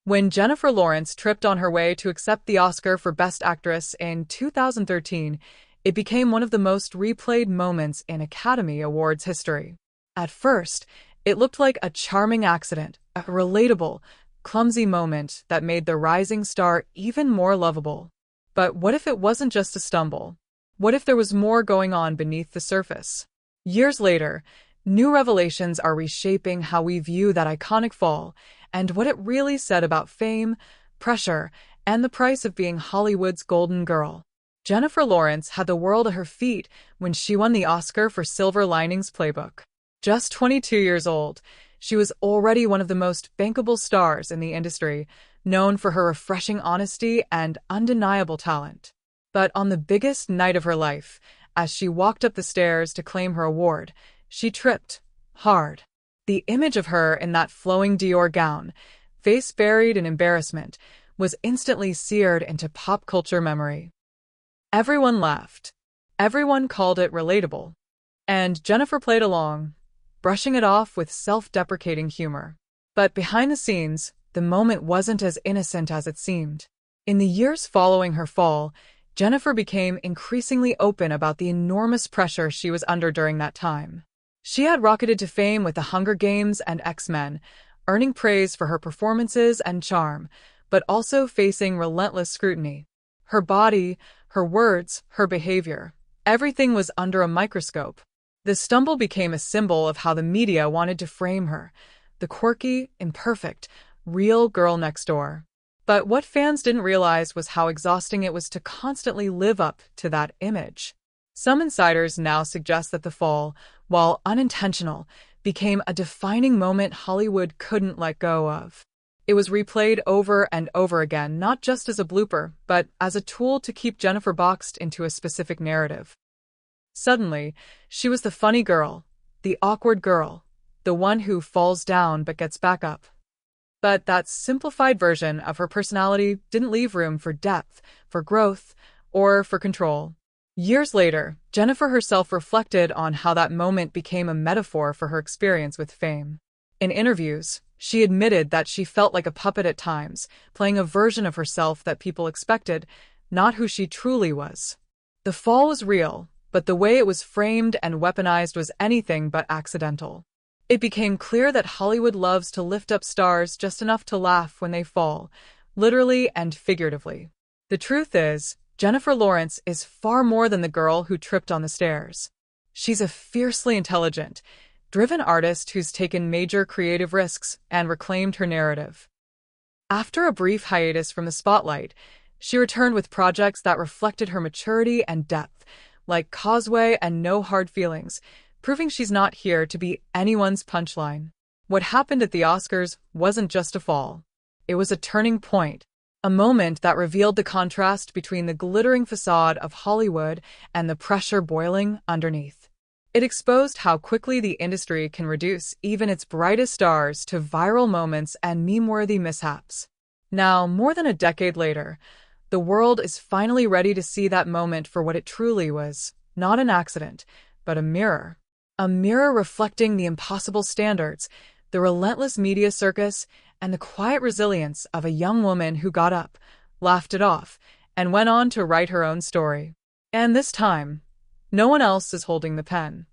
When Jennifer Lawrence tripped on her way to accept the Oscar for Best Actress in 2013, it became one of the most replayed moments in Academy Awards history. At first, it looked like a charming accident, a relatable, clumsy moment that made the rising star even more lovable. But what if it wasn't just a stumble? What if there was more going on beneath the surface? Years later, new revelations are reshaping how we view that iconic fall and what it really said about fame, pressure, and the price of being Hollywood's golden girl. Jennifer Lawrence had the world at her feet when she won the Oscar for Silver Linings Playbook. Just 22 years old, she was already one of the most bankable stars in the industry, known for her refreshing honesty and undeniable talent. But on the biggest night of her life, as she walked up the stairs to claim her award, she tripped hard. The image of her in that flowing Dior gown, face buried in embarrassment, was instantly seared into pop culture memory. Everyone laughed. Everyone called it relatable. And Jennifer played along, brushing it off with self-deprecating humor. But behind the scenes, the moment wasn't as innocent as it seemed. In the years following her fall, Jennifer became increasingly open about the enormous pressure she was under during that time. She had rocketed to fame with The Hunger Games and X-Men, earning praise for her performances and charm, but also facing relentless scrutiny. Her body, her words, her behavior, everything was under a microscope. The stumble became a symbol of how the media wanted to frame her, the quirky, imperfect, real girl next door. But what fans didn't realize was how exhausting it was to constantly live up to that image. Some insiders now suggest that the fall, while unintentional, became a defining moment Hollywood couldn't let go of. It was replayed over and over again, not just as a blooper, but as a tool to keep Jennifer boxed into a specific narrative. Suddenly, she was the funny girl, the awkward girl, the one who falls down but gets back up. But that simplified version of her personality didn't leave room for depth, for growth, or for control. Years later, Jennifer herself reflected on how that moment became a metaphor for her experience with fame. In interviews, she admitted that she felt like a puppet at times, playing a version of herself that people expected, not who she truly was. The fall was real, but the way it was framed and weaponized was anything but accidental. It became clear that Hollywood loves to lift up stars just enough to laugh when they fall, literally and figuratively. The truth is, Jennifer Lawrence is far more than the girl who tripped on the stairs. She's a fiercely intelligent, driven artist who's taken major creative risks and reclaimed her narrative. After a brief hiatus from the spotlight, she returned with projects that reflected her maturity and depth, like Causeway and No Hard Feelings, proving she's not here to be anyone's punchline. What happened at the Oscars wasn't just a fall. It was a turning point, a moment that revealed the contrast between the glittering facade of Hollywood and the pressure boiling underneath. It exposed how quickly the industry can reduce even its brightest stars to viral moments and meme-worthy mishaps. Now, more than a decade later, the world is finally ready to see that moment for what it truly was, not an accident, but a mirror. A mirror reflecting the impossible standards, the relentless media circus, and the quiet resilience of a young woman who got up, laughed it off, and went on to write her own story. And this time, no one else is holding the pen.